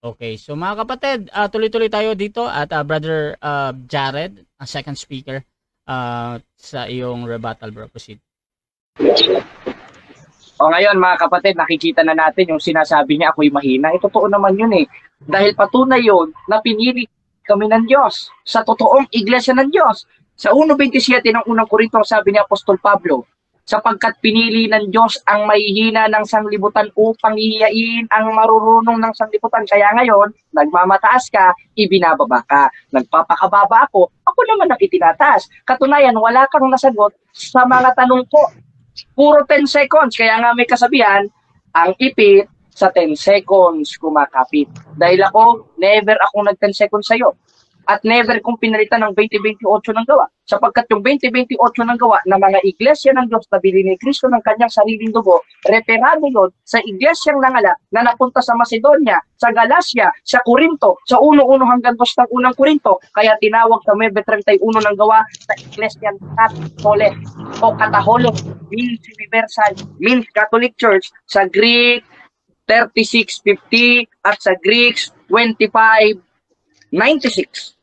Okay, so mga kapatid, tuloy-tuloy tayo dito at Brother Jared, ang second speaker sa iyong rebuttal, bro. Proceed. O ngayon mga kapatid, nakikita na natin yung sinasabi niya ako'y mahina. Totoo naman yun eh. Dahil patunay yun na pinili kami ng Diyos sa totoong iglesia ng Diyos. Sa 1.27 ng unang Korinto, sabi ni Apostol Pablo, sapagkat pinili ng Diyos ang mahihina ng sanglibutan upang hiyain ang marurunong ng sanglibutan. Kaya ngayon, nagmamataas ka, ibinababa ka. Nagpapakababa ako naman ang itinataas. Katunayan, wala kang nasagot sa mga tanong ko. Puro 10 seconds. Kaya nga may kasabihan, ang ipit sa 10 seconds kumakapit. Dahil ako, never akong nag 10 seconds sa'yo. At never kong pinalitan ng 2028 ng gawa. Sapagkat yung 2028 ng gawa na mga iglesia ng Diyos na bili ni Kristo ng kanyang sariling dugo, referado yun sa iglesyang nangalap na napunta sa Macedonia, sa Galacia, sa Corinto, sa 1:1 hanggang 2 ng unang Corinto. Kaya tinawag sa Mebe 31 ng gawa sa iglesyang Catholic o Cataholic, means universal, means Catholic Church, sa Greek 3650 at sa Greeks 2596.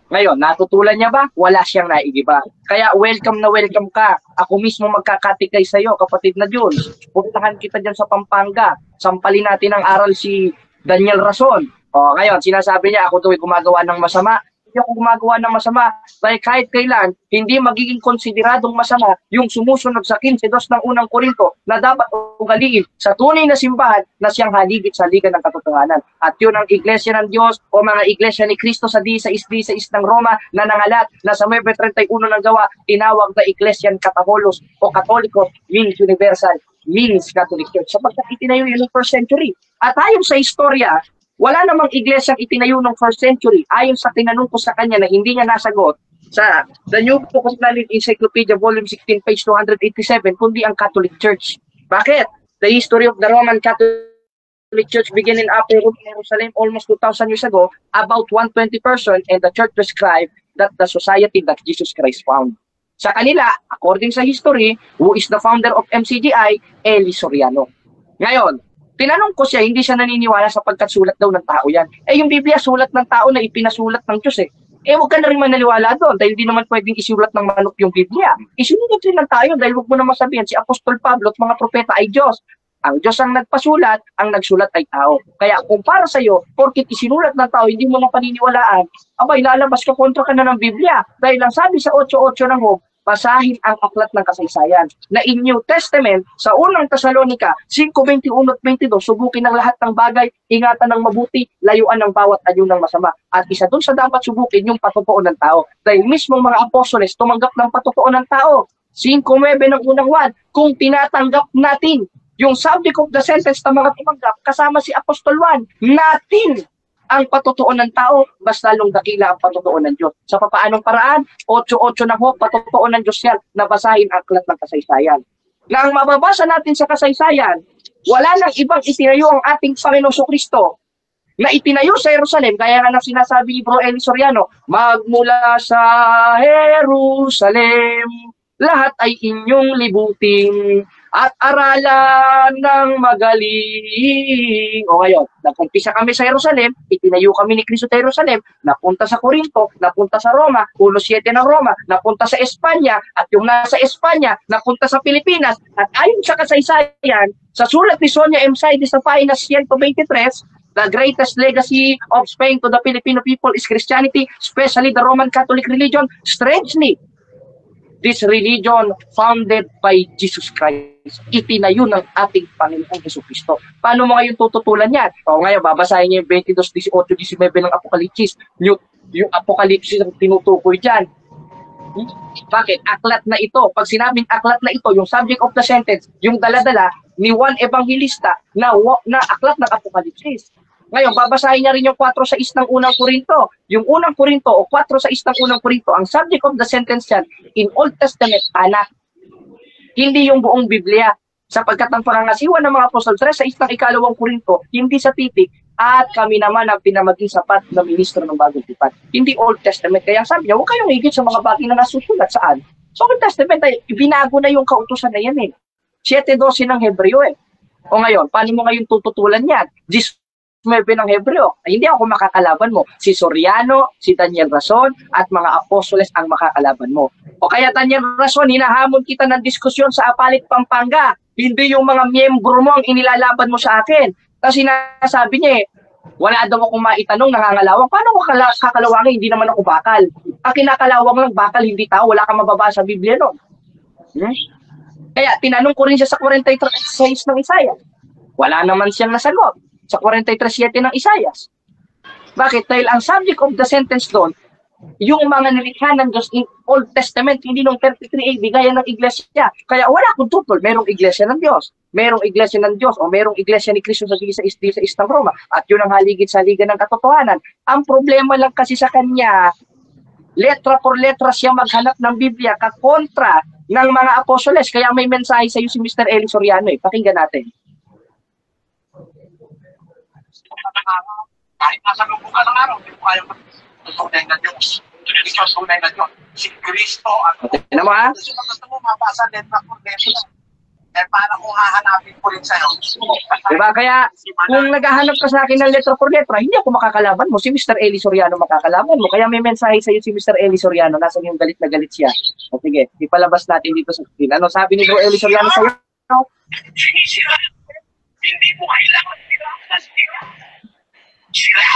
Ngayon, natutulan niya ba? Wala siyang naigiba. Kaya welcome na welcome ka. Ako mismo magkakatikay sa iyo, kapatid na Jules. Puntahan kita dyan sa Pampanga. Sampalin natin ang aral si Daniel Rason. O, ngayon, sinasabi niya, ako tuw'y gumagawa ng masama. Hindi ako gumagawa ng masama. Dahil kahit kailan, hindi magiging konsideradong masama yung sumusunod sa 15:2 ng unang Korinto na dapat ugaliin sa tunay na simbahan na siyang haligit sa liga ng katotohanan. At yun ang iglesia ng Diyos o mga iglesia ni Kristo sa D6 ng Roma na nangalat na sa Mebe 31 ng gawa, tinawag na Iglesian Catholicos o Katoliko, means universal, means Catholic Church. Sapagkat itinayo yun ng 1st century. At ayon sa istorya, wala namang iglesyang itinayo ng 1st century ayon sa tinanong ko sa kanya na hindi niya nasagot sa The New Book of Knowledge Encyclopedia, Volume 16, page 287, kundi ang Catholic Church. Bakit? The history of the Roman Catholic Church began in Upper Room, Jerusalem almost 2,000 years ago, about 120 person, and the church described that the society that Jesus Christ found. Sa kanila, according sa history, who is the founder of MCGI? Eli Soriano. Ngayon, tinanong ko siya, hindi siya naniniwala sapagkat sulat daw ng tao yan. Yung Biblia, sulat ng tao na ipinasulat ng Diyos eh. Huwag ka na rin mananiwala doon dahil hindi naman pwedeng isulat ng manok yung Biblia. Isinulat rin ng tayo dahil huwag mo naman sabihin si Apostol Pablo at mga propeta ay Diyos. Ang Diyos ang nagpasulat, ang nagsulat ay tao. Kaya kung para sa'yo, porkit isinulat ng tao, hindi mo na paniniwalaan, abay, lalabas ka kontra ka na ng Biblia. Dahil ang sabi sa 8:8 ng Job, basahin ang aklat ng kasaysayan na in New Testament sa unang Tesalonica 5:21 at 22, subukin ang lahat ng bagay, ingatan ng mabuti, layuan ng bawat anyo ng masama. At isa doon sa dapat subukin yung patotoo ng tao. Dahil mismong mga apostoles tumanggap ng patotoo ng tao. 5:9 ng unang 1, kung tinatanggap natin yung subject of the sentence na mga tumanggap, kasama si Apostol 1, natin ang patotoo ng tao, basta lalong dakila ang patotoo ng Diyos. Sa papaanong paraan? 8:8 na ho, patotoo ng Diyos yan, na basahin ang aklat ng kasaysayan. Na ang mababasa natin sa kasaysayan, wala nang ibang itinayo ang ating Panginoon Kristo na itinayo sa Jerusalem, kaya nga sinasabi ni Bro Eli Soriano, magmula sa Jerusalem, lahat ay inyong libutin at aralan ng magaling. O ngayon, nagkumpisa kami sa Jerusalem, itinayo kami ni Kristo sa Jerusalem, napunta sa Corinto, napunta sa Roma, 1:7 ng Roma, napunta sa Espanya, at yung nasa Espanya, napunta sa Pilipinas. At ayon sa kasaysayan, sa sulat ni Sonia M. Saides sa pahina 123, the greatest legacy of Spain to the Filipino people is Christianity, especially the Roman Catholic religion. Strangely, this religion founded by Jesus Christ. Itinayo ng ating Panginoong Jesucristo. Paano mo ngayon tututulan yan? O ngayon, babasahin niyo yung 22:18-19 ng Apokalipsis. Yung Apokalipsis ang tinutukoy dyan. Bakit? Aklat na ito. Pag sinabing aklat na ito, yung subject of the sentence, yung daladala ni Juan Evangelista na aklat ng Apokalipsis. Ngayon, babasahin niya rin yung 4:6 ng unang Korinto. Yung unang Korinto o 4:6 ng unang Korinto, ang subject of the sentence yan, in Old Testament, anak. Hindi yung buong Biblia. Sapagkat ang pangangasiwa ng mga apostol, 3:6 ng ikalawang Korinto, hindi sa titik, at kami naman ang pinamaging sapat na ministro ng bagong tipan. Hindi Old Testament. Kaya sabi niya, huwag kayong higit sa mga bagay na nasusulat saan. So, Old Testament, ay binago na yung kautusan na yan eh. 7:12 ng Hebreo eh. O ngayon, paano mo ngayon tututulan yan? 9 ng Hebreo. Ay, hindi ako makakalaban mo. Si Soriano, si Daniel Rason, at mga apostoles ang makakalaban mo. O kaya Daniel Rason, hinahamon kita ng diskusyon sa Apalit, Pampanga. Hindi yung mga miyembro mo ang inilalaban mo sa akin. Tapos sinasabi niya wala daw akong maitanong, nangangalawang. Paano ko kakalawangin? Hindi naman ako bakal. Ang kinakalawang lang bakal, hindi tao. Wala kang mababasa sa Biblia nun. Kaya tinanong ko rin siya sa 43:6 ng Isaiah. Wala naman siyang nasagot sa 43:7 ng Isaias. Bakit? Dahil ang subject of the sentence doon, yung mga nilikha ng Diyos in Old Testament, hindi nung 33 AD, gaya ng iglesia. Kaya wala akong tutol. Merong iglesia ng Diyos. Merong iglesia ng Diyos o merong iglesia ni Kristo sa isang Roma. At yun ang haligid sa liga ng katotohanan. Ang problema lang kasi sa kanya, letra por letra siya maghanap ng Biblia kakontra ng mga apostoles. Kaya may mensahe sa iyo si Mr. Eli Soriano. Pakinggan natin. Kahit nasa lubog ka ng araw, hindi mo kaya tunay na Diyos. Ikaw tunay na Diyos. Si Kristo ang... Tignan mo ha? Kasi gusto mo mabasa letra por letra. Eh, paano kung hahanapin ko rin sa'yo? Diba? Kaya, kung naghahanap ka sa akin ng letra por letra, hindi ako makakalaban mo. Si Mr. Eli Soriano makakalaban mo. Kaya may mensahe sa'yo si Mr. Eli Soriano. Nasa yung galit na galit siya. O sige, ipalabas natin dito sa screen. Ano sabi ni Bro Eli Soriano sa'yo? Sinisira. Hindi mo kailangan sila. Sila.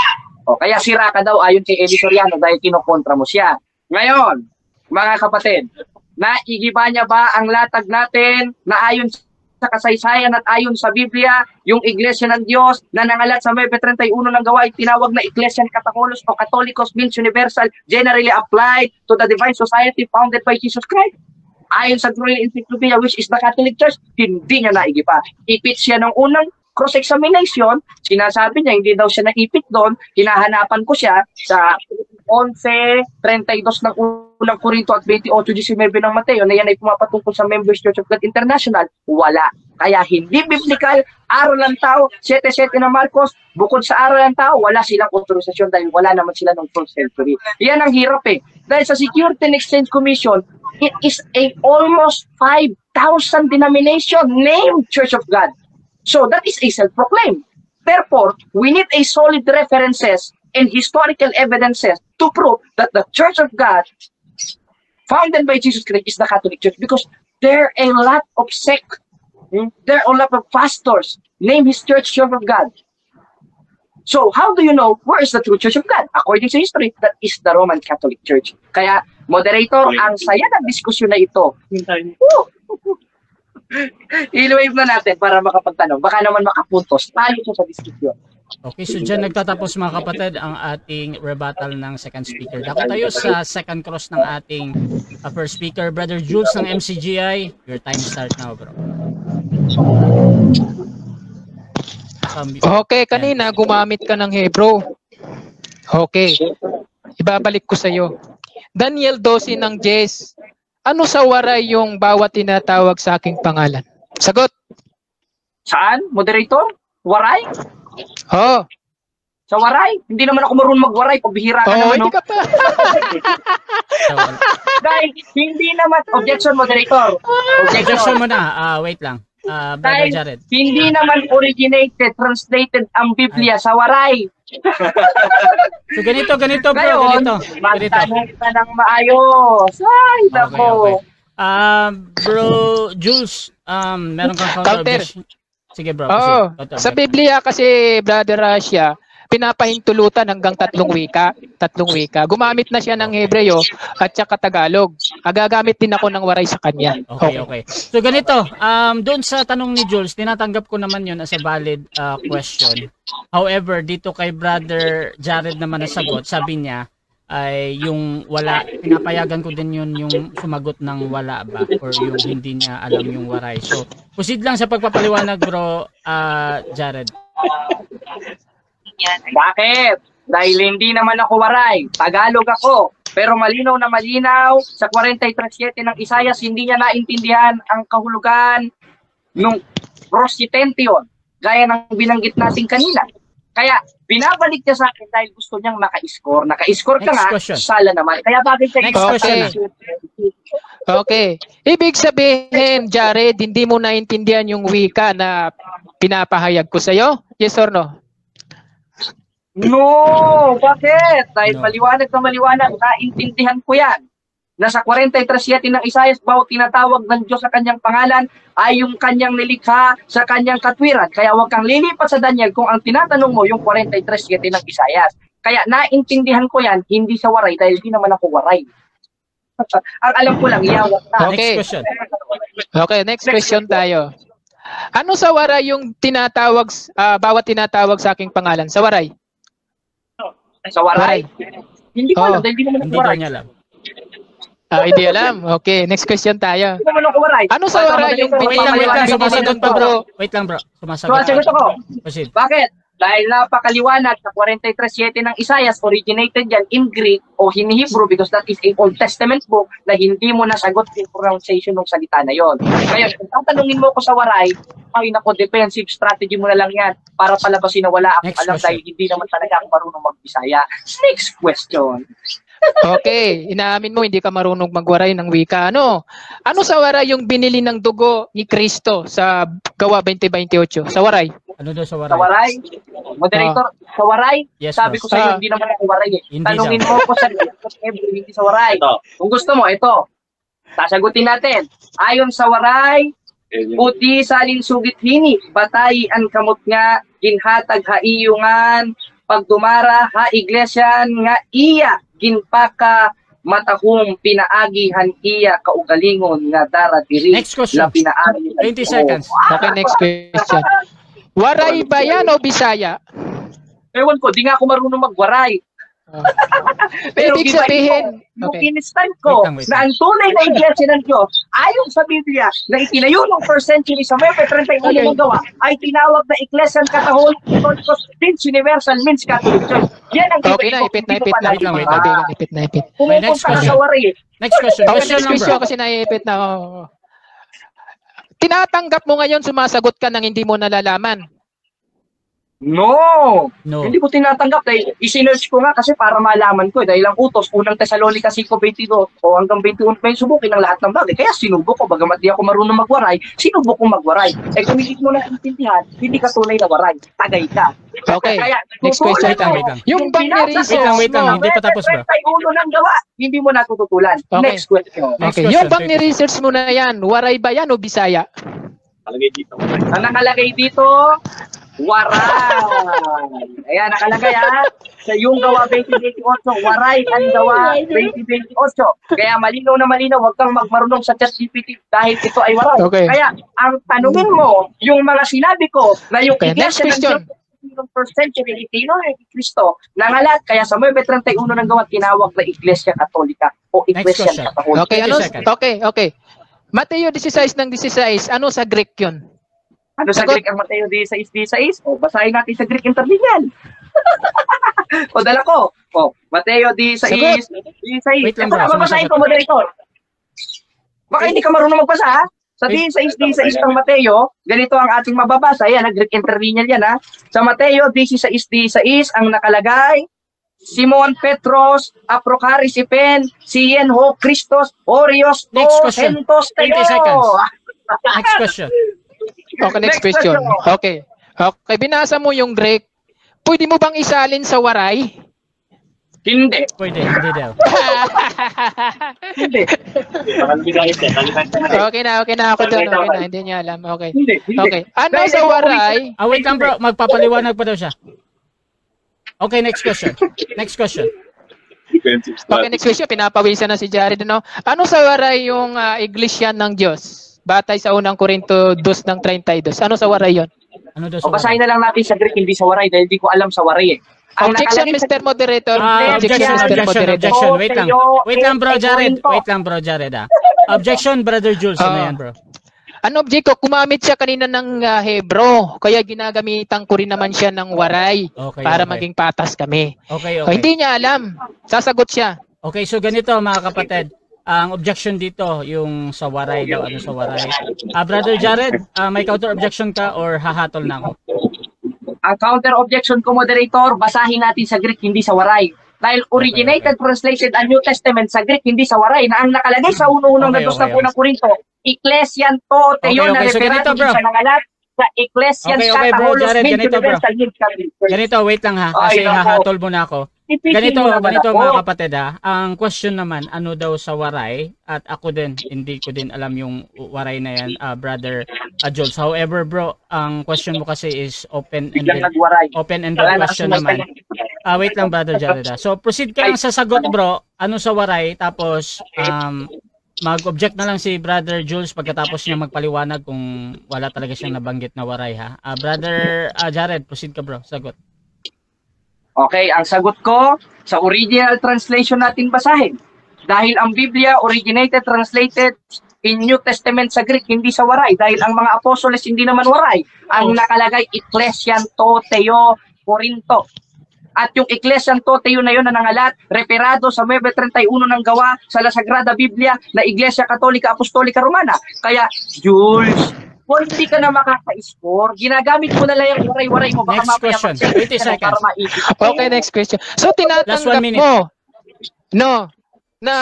O, kaya sira ka daw ayon kay Eli Soriano dahil kinokontra mo siya. Ngayon, mga kapatid, naigiba niya ba ang latag natin na ayon sa kasaysayan at ayon sa Biblia, yung Iglesia ng Diyos na nangalat sa 9:31 ng Gawain, tinawag na Iglesia Catholicos o Catholicos means universal, generally applied to the divine society founded by Jesus Christ. Ayon sa Royal Encyclopedia, which is the Catholic Church, hindi niya naigiba. Ipit siya ng unang cross-examination, sinasabi niya, hindi daw siya naipit doon, hinahanapan ko siya sa 11:32 ng unang Korinto at 28:19 ng Mateo na yan ay pumapatungkol sa Members Church of God International. Wala. Kaya hindi biblical, aral ng tao, 7:7 ng Marcos, bukod sa aral ng tao, wala silang autorisasyon dahil wala naman sila ng 12th century. Yan ang hirap Dahil sa Security and Exchange Commission, it is a almost 5,000 denomination named Church of God. So that is a self-proclaim. Therefore, we need a solid references and historical evidences to prove that the Church of God founded by Jesus Christ is the Catholic Church because there are a lot of sects, there are a lot of pastors name his church Church of God. So how do you know where is the true Church of God? According to history, that is the Roman Catholic Church. Kaya, moderator, ang saya ng diskusyon na ito. I-wave na natin para makapagtanong. Baka naman makapuntos tayo sa diskusyon. Okay, so dyan nagtatapos mga kapatid ang ating rebuttal ng second speaker. Dako tayo sa second cross ng ating first speaker, Brother Jules ng MCGI. Your time start now, bro. Okay, kanina gumamit ka ng Hebrew. Okay, ibabalik ko sa iyo. Daniel 12 ng Jess. Ano sa waray yung bawat tinatawag sa aking pangalan? Sagot. Saan? Moderator? Waray? Oh. Sa waray? Hindi naman ako marunong magwaray. Pabihira ka naman. Hindi ka pa. Dahil hindi naman. Objection, moderator. Objection mo na. Wait lang. Brother Jared. Hindi naman originated, translated ang Biblia sa waray. So ganito bro, ngayon, ganito. magtanong ka ng maayos. Ay, nako. Okay. Bro Jules, meron kang counter. Sige bro. Oo. Sa Biblia kasi, Brother Russia, pinapahintulutan hanggang 3 wika. 3 wika. Gumamit na siya ng Hebreo at saka Tagalog. Gagamit din ako ng waray sa kanya. Okay. So ganito, doon sa tanong ni Jules, tinatanggap ko naman yun as a valid question. However, dito kay Brother Jared naman nasagot, sabi niya, ay yung wala, pinapayagan ko din yun yung sumagot ng wala ba or yung hindi niya alam yung waray. So, proceed lang sa pagpapaliwanag bro, Jared. Bakit? Dahil hindi naman ako waray. Tagalog ako. Pero malinaw na malinaw sa 43:7 ng Isaias, hindi niya naintindihan ang kahulugan ng prositention. Gaya ng binanggit natin kanina. Kaya binabalik niya sa akin dahil gusto niyang maka-score. Naka-score ka Next nga, question. sala naman. Kaya bakit siya Next question. Okay. Ibig sabihin, Jared, hindi mo naintindihan yung wika na pinapahayag ko sa'yo? Yes or no? No, bakit? Dahil No. maliwanag na maliwanag, naintindihan ko yan. Nasa 43:7 ng Isaias, bawat tinatawag ng Diyos sa kanyang pangalan ay yung kanyang nilikha sa kanyang katwiran. Kaya huwag kang lilipat sa Daniel kung ang tinatanong mo yung 43:7 ng Isaias. Kaya naintindihan ko yan, hindi sa waray dahil hindi naman ako waray. Ang alam ko lang, iyawat na. Okay. Next question. Okay, next question tayo. Ano sa waray yung tinatawag, bawat tinatawag sa aking pangalan? Sa waray? Sa waray. Hindi ko alam, dahil hindi naman ako Hindi daw waray. niya alam. Hindi alam. Okay, next question tayo. Hindi naman ako waray. Ano sa waray yung Wait lang, binili sumasagot ng pa bro. dugo? Wait lang bro, So, sumasagot. sagot ako. Proceed. Bakit? Dahil napakaliwanag sa 43:7 ng Isaias, originated yan in Greek o in Hebrew because that is a Old Testament book na hindi mo nasagot yung pronunciation ng salita na yon. Ngayon, kung tatanungin mo ko sa waray, ay nako, defensive strategy mo na lang yan para palabasin na wala akong Next alam question. dahil hindi naman talaga ako marunong mag-Bisaya. Next question. Okay, inaamin mo hindi ka marunong magwaray ng wika. Ano sa waray yung binili ng dugo ni Kristo sa Gawa 20:28? Sa waray? Ano daw sa Sa waray? waray, moderator, sa waray, Yes, sabi boss. ko sa iyo, hindi naman ako waray eh. Hindi Tanungin daw. mo ko sa hindi sa waray. Kung gusto mo, ito. Sasagutin natin. Ayon sa waray, puti salin sugit hini, batay ang kamot nga, ginhatag haiyungan, pagdumara ha iglesia nga iya, ginpaka matahong pinaagihan iya kaugalingon nga dara diri Next question. na pinaagi. 20 seconds. Okay, next question. Waray ba yan o Bisaya? Ewan ko, di nga ako marunong magwaray. Pero Ibig iba sabihin, ito, yung okay. instant ko Wait lang. na ang tunay na iglesia ng Diyos, ayon sa Biblia, na itinayo ng first century sa may 31 Okay. ng gawa, ay tinawag na Iglesia Katahol Catholic Universal means Catholic Church. Yan ang Okay na, ipit na. Wait lang, wait lang. Ipit na. May next Pumupunta ka question. sa wari. Next question. Okay, Question next lang question bro. kasi naiipit na ako. Tinatanggap mo ngayon, sumasagot ka ng hindi mo nalalaman. No! No. Hindi ko tinatanggap dahil isinerch ko nga kasi para malaman ko dahil ang utos, unang Tesalonica 5:22 o hanggang 21 may subukin ang lahat ng bagay. Kaya sinubok ko, bagamat di ako marunong magwaray, sinubok ko magwaray. Eh kung hindi mo na intindihan, hindi ka tunay na waray. Tagay ka. Okay, Kaya, next question. Wait lang. Yung bang Wait lang, wait lang. mo, Hindi pa tapos bro. Ulo ng gawa, hindi mo natututulan. Okay. Next question. Next okay, question, yung bang 20. ni-research mo na yan, waray ba yan o Bisaya? Ang nakalagay dito, waray. Ayan, nakalagay sa yung gawa 2028, waray ang gawa 2028. Kaya malinaw na malinaw, huwag kang magmarunong sa ChatGPT dahil ito ay waray. Okay. Kaya ang tanungin mo, yung mga sinabi ko na yung Okay, next iglesia ng question. Diyos ng first century, itino ni Kristo, nangalat, kaya sa may 31 ng gawa, tinawag na Iglesia Katolika o Iglesia question. Katolika. Okay, 20 seconds. okay. Mateo 16 ng 16, ano sa Greek yun? Ano sa Sagot. Greek ang Mateo 16:16? O, basahin natin sa Greek interlineal. O, dala ko. O, Mateo 16:16. Wait lang, Ito bro. na, babasahin ko, moderator. Baka hindi ka marunong magbasa, ha? Sa 16:16 ng Mateo, ganito ang ating mababasa. Yan, Greek interlineal yan, ha? Sa Mateo 16:16, ang nakalagay, Simon Petros, Aprocaris Ipen, Sien Ho Christos, Orios, Next question. 20 seconds. Next question. Okay, next Next question. question. Okay. Okay, binasa mo yung Greek. Pwede mo bang isalin sa waray? Hindi. Pwede, hindi daw. Hindi. Okay na ako doon. Okay na, hindi niya alam. Okay. Hindi. Okay. Ano sa waray? Wait lang bro, magpapaliwanag pa daw siya. Okay, next question. Next question. Okay, next question. Pinapawisan na si Jared. No? Ano sa waray yung iglesia ng Diyos? Batay sa unang Korinto 2 ng 32. Ano sa waray yon? Ano daw O sa basahin waray? na lang natin sa Greek, hindi sa waray, dahil di ko alam sa waray eh. Ang Objection, nakalagay sa- Mr. Moderator. Objection, Mr. Moderator. objection. Wait lang. Wait lang bro, Jared. Wait lang bro, Jared Objection, Brother Jules. Ano yan bro? Ano object ko? Kumamit siya kanina ng Hebro. Kaya ginagamitan ko rin naman siya ng waray Okay, para okay. maging patas kami. Okay, O, okay. hindi niya alam. Sasagot siya. Okay, so ganito mga kapatid. Ang objection dito, yung sa waray daw, ano sa waray. Brother Jared, may counter objection ka or hahatol na ako? Ang counter objection ko, moderator, basahin natin sa Greek, hindi sa waray. Dahil originated, translated ang New Testament sa Greek, hindi sa waray, na ang nakalagay sa unang-unang Okay, na dos na okay, po ng Korinto, Ecclesian to, Okay, Teon, na okay. So referat, ganito, hindi bro. siya nangalat, sa Ecclesian Okay, bro, Catholos Jared, ganito, bro. Universal Youth Catholic Church. Ganito, wait lang ha, Ay, kasi nako. hahatol muna ako. Titigil Ganito, mo naman ganito ako. mga kapatid ha. Ang question naman, ano daw sa waray? At ako din, hindi ko din alam yung waray na yan, brother Jules. However, bro, ang question mo kasi is Biglang open-ended. nagwaray. Open-ended Wala na question ako naman. Wait lang, brother Jared. So, proceed ka lang sa sagot, bro. Ano sa waray? Tapos, mag-object na lang si brother Jules pagkatapos niya magpaliwanag kung wala talaga siyang nabanggit na waray, ha? Brother Jared, proceed ka, bro. Sagot. Okay, ang sagot ko sa original translation natin basahin. Dahil ang Biblia originated, translated in New Testament sa Greek, hindi sa waray. Dahil ang mga apostoles hindi naman waray. Ang nakalagay, Ecclesian to Theo Corinto. At yung Ecclesian to Theo na yun na nangalat, referado sa 9:31 ng gawa sa La Sagrada Biblia na Iglesia Katolika Apostolika Romana. Kaya, Jules, kung hindi ka na makaka-score, ginagamit mo na lang yung waray-waray mo. Baka Next mamaya question. mag-save 20 ka na seconds. para maisip. Okay, next question. So Last 1 tinatanggap minute. mo, no, na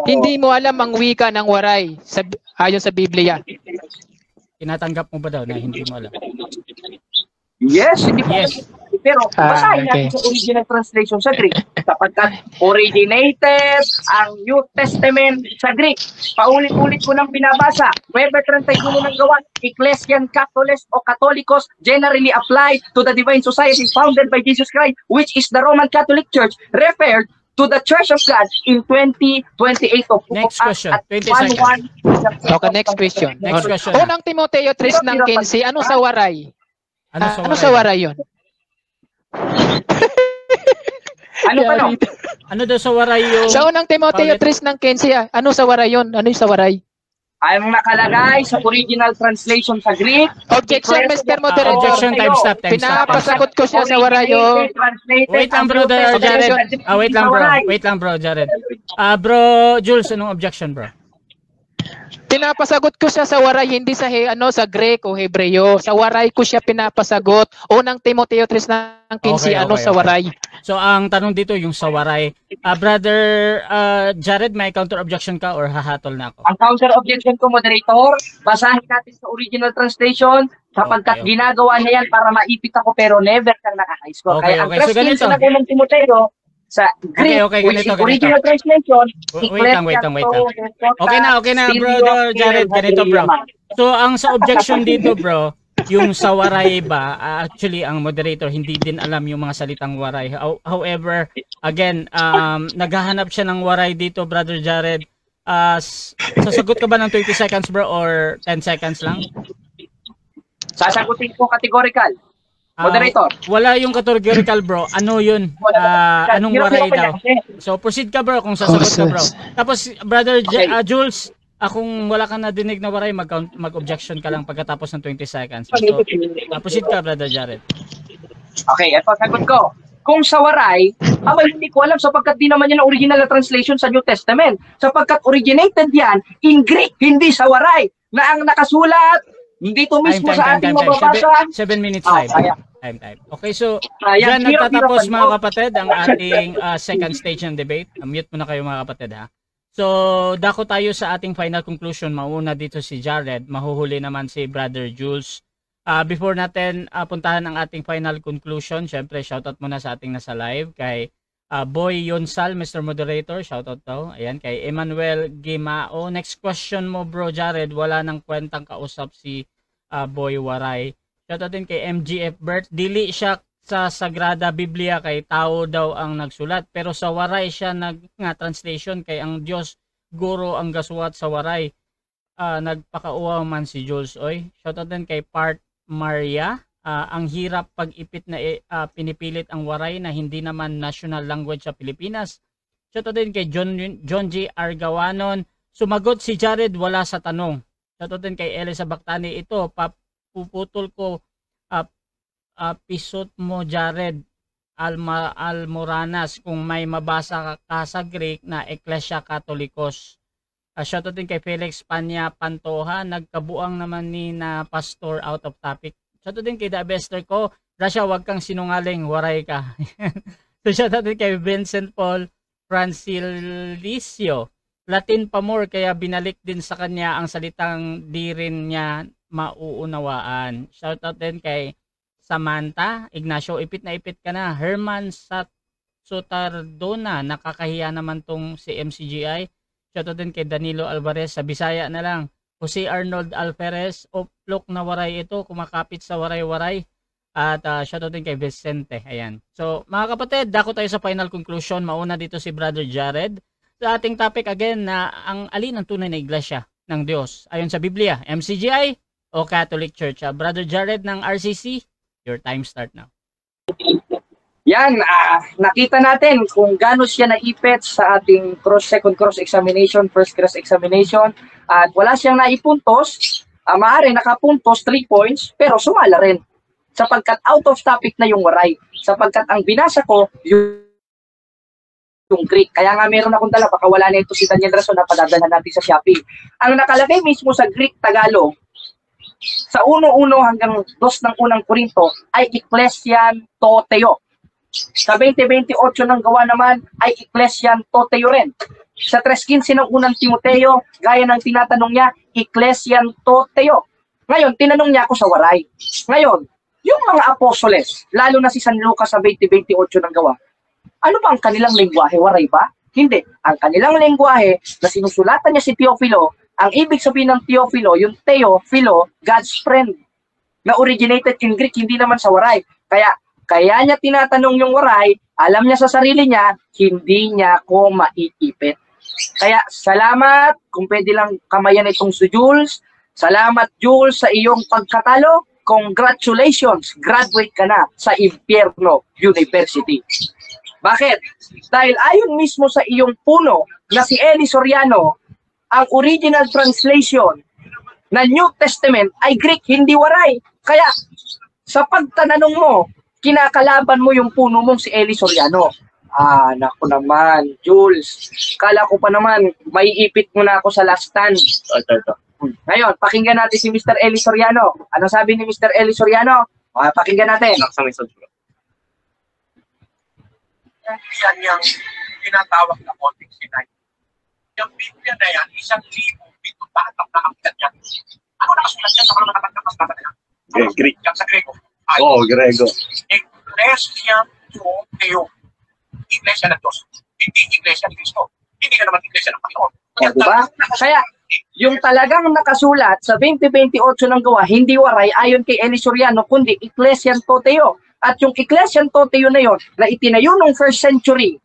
hindi mo alam ang wika ng waray ayon sa Biblia. Tinatanggap mo ba daw na hindi mo alam? Yes, hindi po. Yes. Pero basahin okay. natin sa original translation sa Greek. Sapagkat originated ang New Testament sa Greek. Paulit-ulit ko nang binabasa. Weber 31 ng gawa, Ecclesian Catholicos o Catholicos generally applied to the divine society founded by Jesus Christ, which is the Roman Catholic Church, referred to the Church of God in 20:28 of Next question. 20 seconds. Okay, next question. Next question. Unang Timoteo 3 ng 15, ano sa waray? Ano sa waray yun? Ano pa no? Ano daw sa waray yung... Sa unang Timoteo 3 ng 15, ano sa waray yun? Ano yung sa waray? Ang nakalagay sa original translation sa Greek. Objection, Mr. Moderator. Objection, time stop, time stop. Pinapasagot ko siya sa waray yun. Wait lang, bro, Jared. Wait lang, bro. Wait lang, bro, Jared. Bro, Jules, anong objection, bro? Pinapasagot ko siya sa waray, hindi sa sa Greek o Hebreo. Sa waray ko siya pinapasagot. Unang Timoteo 3 ng 15, ano sa waray? So, ang tanong dito yung sa waray. Brother Jared, may counter objection ka or hahatol na ako? Ang counter objection ko, moderator, basahin natin sa original translation sapagkat Okay. ginagawa niya yan para maipit ako pero never kang nakaka-score. Okay, Kaya ang okay. So, translation ganito. ng unang Timoteo sa Greek, Okay, which is ganito. original translation, Wait lang. Okay na, bro, Jared, ganito, bro. So, ang sa objection dito, bro, yung sa waray ba, actually, ang moderator hindi din alam yung mga salitang waray. However, again, naghahanap siya ng waray dito, brother Jared. Sasagot ka ba ng 20 seconds, bro, or 10 seconds lang? Sasagutin ko categorical. Moderator. Wala yung categorical, bro. Ano yun? Anong waray daw? So, proceed ka, bro, kung sasagot ka, bro. Tapos, brother Jules, kung wala kang nadinig na waray, mag-objection ka lang pagkatapos ng 20 seconds. So, proceed ka, brother Jared. Okay, ito sagot ko. Kung sa waray, hindi ko alam sapagkat di naman yan ang original na translation sa New Testament. Sapagkat originated yan in Greek, hindi sa waray. Na ang nakasulat, dito mismo sa ating mababasa. 7 minutes Ah, time. kaya. Time. Okay, so, Ayan, dyan nagtatapos hirap-hirapan mga mo. kapatid ang ating second stage ng debate. Mute muna kayo mga kapatid, ha. So, dako tayo sa ating final conclusion. Mauna dito si Jared, mahuhuli naman si Brother Jules. Before natin puntahan ang ating final conclusion, syempre shoutout muna sa ating nasa live kay Boy Yonsal, Mr. Moderator, shoutout daw. Ayan, kay Emmanuel Gimao. Next question mo, bro Jared, wala nang kwentang kausap si Boy Waray. Shoutout din kay MGF Bert. Dili siya sa Sagrada Biblia kay tao daw ang nagsulat, pero sa waray siya translation kay ang Dios guro ang gasuwat sa waray. Nagpakauwa man si Jules oy. Shoutout din kay Part Maria. Ang hirap pag-ipit na pinipilit ang waray na hindi naman national language sa Pilipinas. Shoutout din kay John G. Argawanon. Sumagot si Jared, wala sa tanong. Shoutout din kay Elisa Bactani. Ito, puputol ko pisot mo Jared Almoranas kung may mabasa ka sa Greek na Ecclesia Catholicos. Shoutout din kay Felix Panya Pantoja, nagkabuang naman ni na pastor out of topic. Shoutout din kay Dabester ko, Rasha, wag kang sinungaling, waray ka. So shoutout din kay Vincent Paul Francilicio, Latin pa more kaya binalik din sa kanya ang salitang di rin niya mauunawaan. Shoutout din kay Samantha, Ignacio, ipit na ipit ka na. Herman Sotardona, nakakahiya naman tong si MCGI. Shoutout din kay Danilo Alvarez, sa Bisaya na lang. Jose Arnold Alferez, oplok na waray ito, kumakapit sa waray-waray. At shoutout din kay Vicente. Ayan. So mga kapatid, dako tayo sa final conclusion. Mauna dito si Brother Jared. Sa ating topic again na ang alin ang tunay na iglesia ng Diyos ayon sa Biblia, MCGI o Catholic Church. Brother Jared ng RCC, your time start now. Yan, nakita natin kung gaano siya naipit sa ating second cross examination, first cross examination, at wala siyang naipuntos. Maaari nakapuntos 3 points, pero sumala rin. Sapagkat out of topic na yung waray. Sapagkat ang binasa ko, yung Greek. Kaya nga meron akong dala, baka wala na ito si Daniel Rason na padadala natin sa Shopee. Ang nakalagay mismo sa Greek Tagalog, sa 1:1 hanggang 2 ng unang Korinto, ay Ecclesian Toteo. Sa 20:28 ng gawa naman, ay Ecclesian Toteo rin. Sa 3:15 ng unang Timoteo, gaya ng tinatanong niya, Ecclesian Toteo. Ngayon, tinanong niya ako sa waray. Ngayon, yung mga apostoles, lalo na si San Lucas sa 20:28 ng gawa, ano ba ang kanilang lengguwahe? Waray ba? Hindi. Ang kanilang lengguwahe na sinusulatan niya si Teofilo, ang ibig sabihin ng Teofilo, yung Teofilo, God's friend, na originated in Greek, hindi naman sa waray. Kaya niya tinatanong yung waray, alam niya sa sarili niya, hindi niya ko maiipit. Kaya salamat, kung pwede lang kamayan itong si Jules. Salamat Jules sa iyong pagkatalo. Congratulations, graduate ka na sa Impierno University. Bakit? Dahil ayon mismo sa iyong puno na si Eli Soriano, ang original translation na New Testament ay Greek, hindi waray. Kaya sa pagtananong mo, kinakalaban mo yung puno mong si Eli Soriano. Naku naman, Jules. Kala ko pa naman, maiipit mo na ako sa last stand. Ngayon, pakinggan natin si Mr. Eli Soriano. Ano sabi ni Mr. Eli Soriano? Pakinggan natin. Yan yung tinatawag na konting sinay. Yung Biblia na yan, 1,000 batak na kapitan yan. Ano nakasulat yan sa mga nakatagdag na sulat yan? Greek. Yan sa Grego. Oo, Grego. Iglesia Teo. Iglesia ng Diyos. Hindi Iglesia ni Cristo. Hindi na naman Iglesia ng Panginoon. Diba? Kaya, yung talagang nakasulat sa 20:28 ng gawa, hindi waray ayon kay Eli Soriano, kundi Ecclesian Toteo. At yung Ecclesian Toteo na yon, na itinayo nung first century,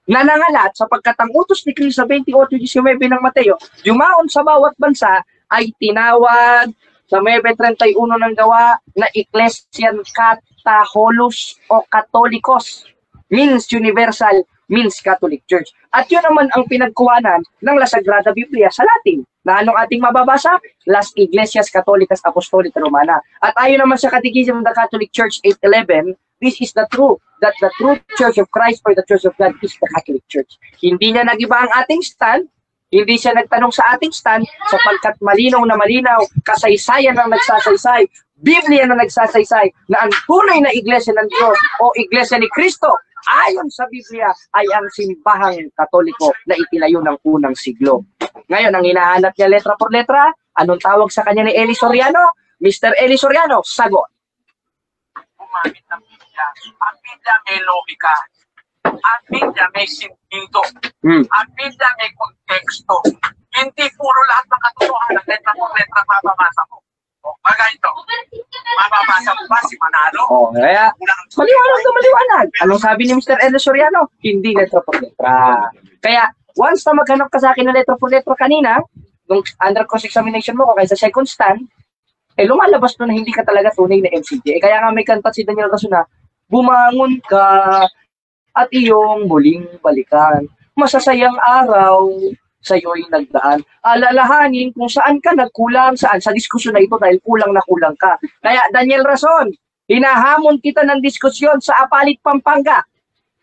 na nangalat sapagkat ang utos ni Cristo sa 28:19 ng Mateo, yumaon sa bawat bansa, ay tinawag sa 9:31 ng gawa na Ecclesian Catholicos o Katolikos, means universal, means Catholic Church. At yun naman ang pinagkuhanan ng La Sagrada Biblia sa Latin. Na anong ating mababasa? Las Iglesias Católicas Apostolica Romana. At ayon naman sa Catechism of the Catholic Church 811, this is the truth, that the true Church of Christ or the Church of God is the Catholic Church. Hindi niya nagiba ang ating stand, hindi siya nagtanong sa ating stand, sapagkat malinaw na malinaw, kasaysayan ang nagsasaysay, Biblia na nagsasaysay, na ang tunay na iglesia ng Diyos o iglesia ni Kristo, ayon sa Biblia, ay ang simbahang Katoliko na itinayo ng unang siglo. Ngayon, ang hinahanap niya letra por letra, anong tawag sa kanya ni Eli Soriano? Mr. Eli Soriano, sagot. Gumamit ng Biblia. Ang Biblia may logika. Ang Biblia may sentido. Ang Biblia may konteksto. Hindi puro lahat ng katotohanan, letra por letra mababasa mo. Baga ito, mababasa mo ba si Manalo? Kaya, maliwanag na maliwanag. Anong sabi ni Mr. Eli Soriano? Hindi letra por letra. Kaya, once na maghanap ka sa akin ng letra por letra kanina, nung under cross-examination mo ko kaya sa second stand, lumalabas to na hindi ka talaga tunay na MCG. Kaya nga may kanta si Daniel Rason na, bumangon ka at iyong muling balikan. Masasayang araw sa'yo'y nagdaan. Alalahanin kung saan ka nagkulang, saan sa diskusyon na ito dahil kulang na kulang ka. Kaya Daniel Rason, hinahamon kita ng diskusyon sa Apalit, Pampanga.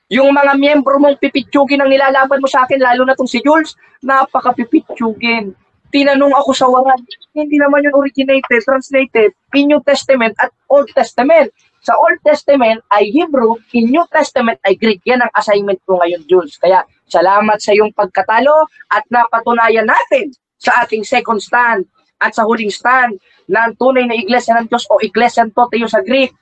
Yung mga miyembro mong pipitsugin ang nilalaban mo sa akin, lalo na tong si Jules, napaka-pipitsugin. Tinanong ako sa waran, hindi naman yun originated, translated in New Testament at Old Testament. Sa Old Testament ay Hebrew, in New Testament ay Greek. Yan ang assignment ko ngayon, Jules. Kaya salamat sa iyong pagkatalo at napatunayan natin sa ating second stand at sa huling stand na ang tunay na iglesia ng Diyos o iglesia toteyo sa Greek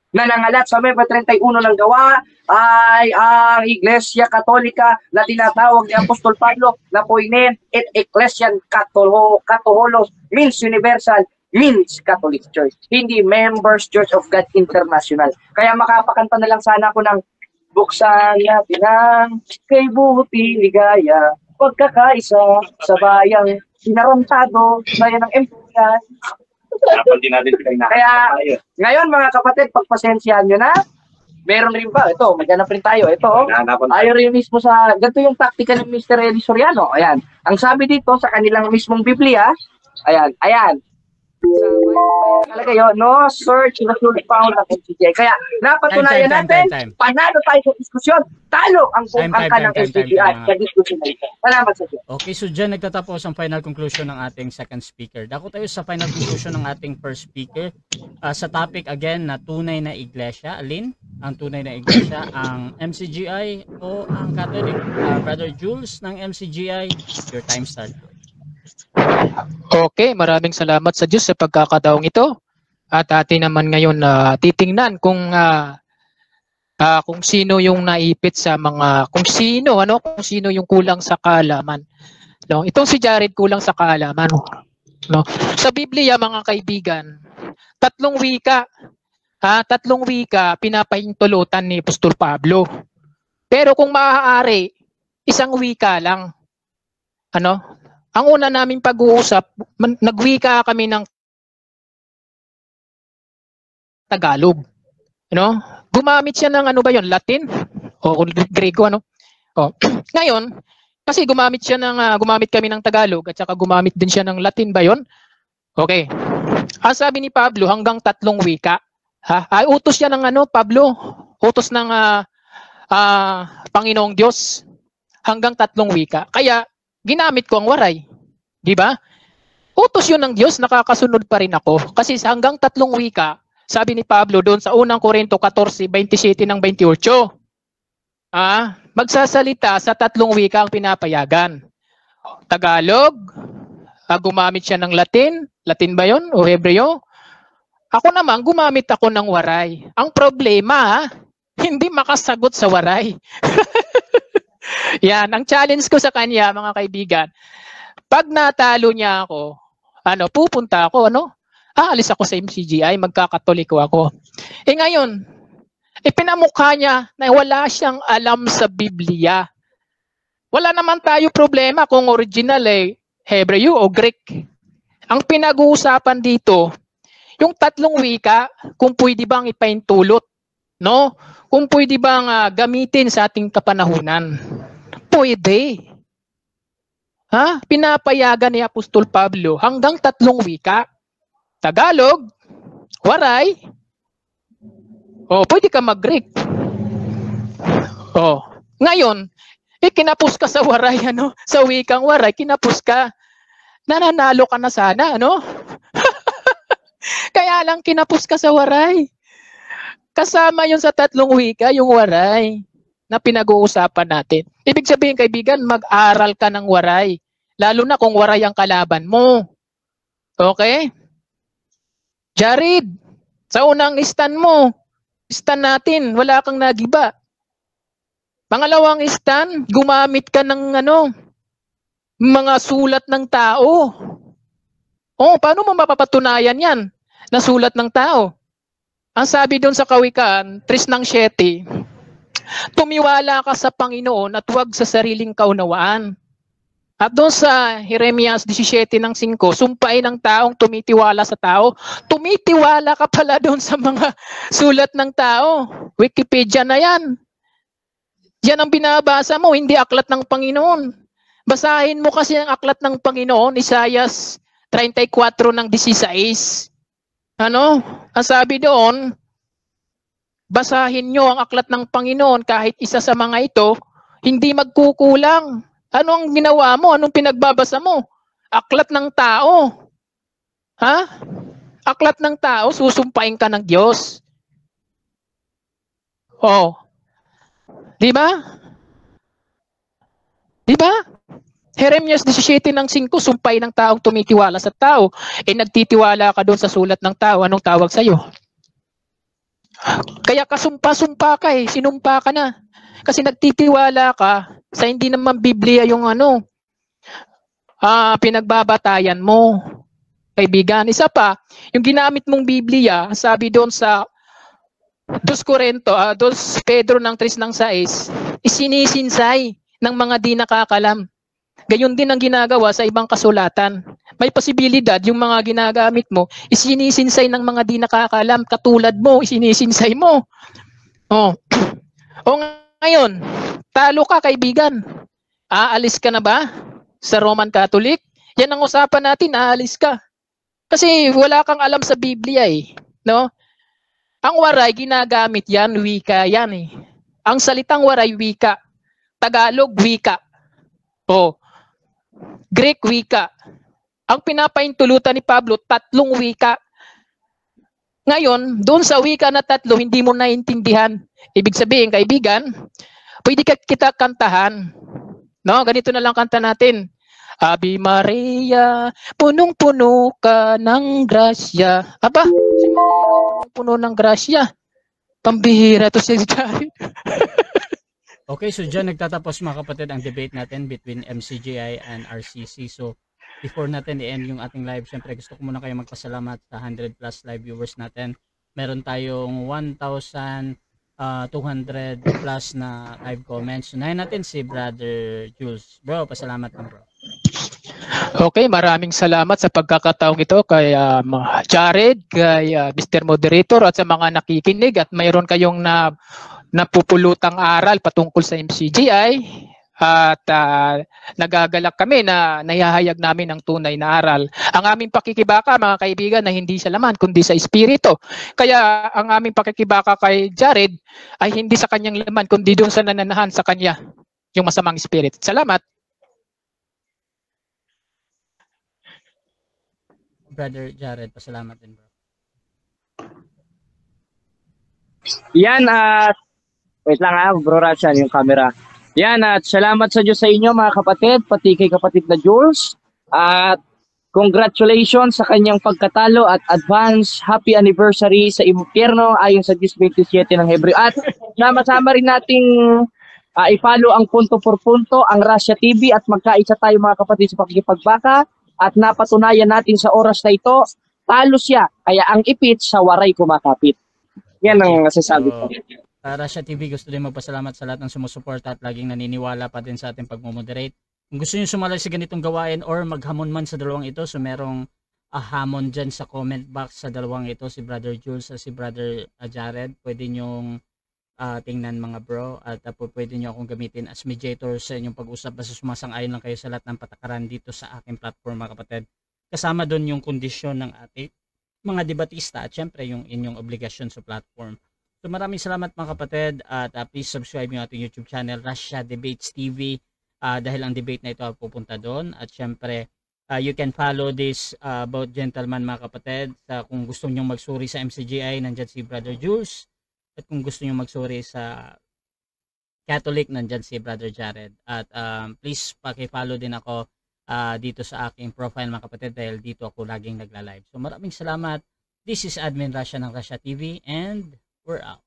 na nangalat sa Meba 31 ng gawa ay ang Iglesia Katolika na tinatawag ni Apostol Pablo na poinen et Ecclesian Catholicos means universal, means Catholic Church, hindi Members Church of God International. Kaya makapakanta na lang sana ako ng buksan natin ang kay buti ligaya, pagkakaisa sa bayang sinarantado, bayan ng Empuyan. Kaya ngayon mga kapatid, pagpasensyahan nyo na, meron rin ba? Ito, maghanap rin tayo. Ito, tayo rin mismo sa, ganito yung taktika ng Mr. Eli Soriano. Ayan, ang sabi dito sa kanilang mismong Biblia, ayan, talaga yun, no search the full found ng MCGI. Kaya napatunayan natin, panalo tayo sa diskusyon, talo ang angka ng MCGI sa diskusyon na ito. Salamat sa Diyos. Okay, so dyan nagtatapos ang final conclusion ng ating second speaker. Dako tayo sa final conclusion ng ating first speaker. Sa topic again na tunay na iglesia. Alin? Ang tunay na iglesia, ang MCGI o ang Catholic? Brother Jules ng MCGI, your time start. Okay, maraming salamat sa Diyos sa pagkakataong ito. At atin naman ngayon na titingnan kung sino yung naipit sa mga kung sino yung kulang sa kaalaman. No, itong si Jared kulang sa kaalaman. No. Sa Biblia mga kaibigan, tatlong wika pinapahintulutan ni Apostol Pablo. Pero kung maaari, isang wika lang. Ang una naming pag-uusap, nagwika kami ng Tagalog. Gumamit siya ng Latin o Grego Ngayon, kasi gumamit kami ng Tagalog at saka gumamit din siya ng Latin ba 'yon? Okay. Ang sabi ni Pablo hanggang 3 wika. Utos siya ng Pablo, utos ng Panginoong Diyos hanggang 3 wika. Kaya ginamit ko ang waray. Di ba? Utos yun ng Diyos, nakakasunod pa rin ako. Kasi hanggang 3 wika, sabi ni Pablo doon sa unang Korinto 14:27 ng 28, magsasalita sa 3 wika ang pinapayagan. Tagalog, gumamit siya ng Latin ba yun? O Hebreo? Ako naman, gumamit ako ng waray. Ang problema, hindi makasagot sa waray. Yan, ang challenge ko sa kanya, mga kaibigan, pag natalo niya ako, pupunta ako, aalis ako sa MCGI, magkakatoliko ako. Ngayon, ipinamukha niya na wala siyang alam sa Biblia. Wala naman tayo problema kung original Hebreo o Greek. Ang pinag-uusapan dito, yung 3 wika, kung pwede bang ipaintulot, no? Kung pwede bang gamitin sa ating kapanahunan. Pwede. Pinapayagan ni Apostol Pablo hanggang 3 wika. Tagalog, waray. Pwede ka mag-Greek. Ngayon, kinapos ka sa waray, sa wikang waray, kinapos ka. Nananalo ka na sana, Kaya lang kinapos ka sa waray. Kasama yun sa 3 wika, yung waray na pinag-uusapan natin. Ibig sabihin, kaibigan, mag-aral ka ng waray. Lalo na kung waray ang kalaban mo. Okay? Jared, sa unang stand natin, wala kang nagiba. Pangalawang stand, gumamit ka ng mga sulat ng tao. Paano mo mapapatunayan yan? Na sulat ng tao. Ang sabi doon sa Kawikaan, 3:7, tumiwala ka sa Panginoon at huwag sa sariling kaunawaan. At doon sa Jeremias 17:5, sumpain ng taong tumitiwala sa tao. Tumitiwala ka pala doon sa mga sulat ng tao. Wikipedia na yan. Yan ang binabasa mo, hindi aklat ng Panginoon. Basahin mo kasi ang aklat ng Panginoon, Isaias 34:16. Ang sabi doon, basahin nyo ang aklat ng Panginoon kahit isa sa mga ito, hindi magkukulang. Ano ang ginawa mo? Anong pinagbabasa mo? Aklat ng tao. Aklat ng tao, susumpain ka ng Diyos. Di ba? Di ba? Jeremias 17 ng 5, sumpay ng taong tumitiwala sa tao. Nagtitiwala ka doon sa sulat ng tao, anong tawag sa'yo? Kaya kasumpa-sumpa ka sinumpa ka na. Kasi nagtitiwala ka sa hindi naman Biblia yung pinagbabatayan mo. Kaibigan, isa pa, yung ginamit mong Biblia, sabi doon sa 2 Pedro ng 3 ng 6, isinisinsay ng mga di nakakalam. Gayon din ang ginagawa sa ibang kasulatan. May posibilidad yung mga ginagamit mo, isinisinsay ng mga di nakakalam, katulad mo, isinisinsay mo. O ngayon, talo ka kaibigan. Aalis ka na ba sa Roman Catholic? Yan ang usapan natin, aalis ka. Kasi wala kang alam sa Biblia no? Ang waray, ginagamit yan, wika yan Ang salitang waray, wika. Tagalog, wika. Greek, wika. Ang pinapaintulutan ni Pablo, 3 wika. Ngayon, doon sa wika na 3, hindi mo naintindihan. Ibig sabihin, kaibigan, pwede kita kantahan. No? Ganito na lang kanta natin. Ave Maria, punong-puno ka ng grasya. Aba, si Maria, punong-puno ng grasya. Pambihira to si Jared. Okay, so dyan nagtatapos mga kapatid ang debate natin between MCGI and RCC. So before natin i-end yung ating live, syempre gusto ko muna kayo magpasalamat sa 100 plus live viewers natin. Meron tayong 1,200 plus na live comments. Unahin natin si Brother Jules. Bro, pasalamat lang bro. Okay, maraming salamat sa pagkakataong ito kay Jared, kay Mr. Moderator at sa mga nakikinig at mayroon kayong napupulutang aral patungkol sa MCGI at nagagalak kami na nahihayag namin ang tunay na aral. Ang aming pakikibaka mga kaibigan na hindi sa laman kundi sa espiritu. Kaya ang aming pakikibaka kay Jared ay hindi sa kanyang laman kundi doon sa nananahan sa kanya yung masamang spirit. Salamat. Brother Jared, pasalamat din bro. Yan at wait lang bro Ratchan, yung camera. Yan at salamat sa Diyos sa inyo mga kapatid, pati kay kapatid na Jules. At congratulations sa kanyang pagkatalo at advance happy anniversary sa impyerno ayon sa 10:27 ng Hebreo. At sama-sama rin nating i-follow ang punto por punto, ang Russia TV at magkaisa tayo mga kapatid sa pakikipagbaka. At napatunayan natin sa oras na ito, talo siya. Kaya ang ipit sa waray kumakapit. Yan ang nasasabi ko. Russia TV, gusto din magpasalamat sa lahat ng sumusuporta at laging naniniwala pa din sa ating pagmumoderate. Kung gusto nyo sumali sa ganitong gawain or maghamon man sa dalawang ito, so merong hamon dyan sa comment box sa dalawang ito, si Brother Jules at si Brother Jared. Pwede nyong tingnan mga bro at pwede nyo akong gamitin as mediator sa inyong pag-usap basta sumasang-ayon lang kayo sa lahat ng patakaran dito sa aking platform mga kapatid. Kasama doon yung kondisyon ng ating mga debatista at syempre yung inyong obligasyon sa platform. So maraming salamat mga kapatid at please subscribe yung ating YouTube channel Russia Debates TV dahil ang debate na ito pupunta doon at syempre you can follow this both gentlemen mga kapatid kung gusto nyo magsuri sa MCGI nandyan si Brother Jules. At kung gusto nyo magsuri sa Catholic, nandyan si Brother Jared. At please paki-follow din ako dito sa aking profile mga kapatid dahil dito ako laging nagla-live. So maraming salamat. This is Admin Russia ng Russia TV and we're out.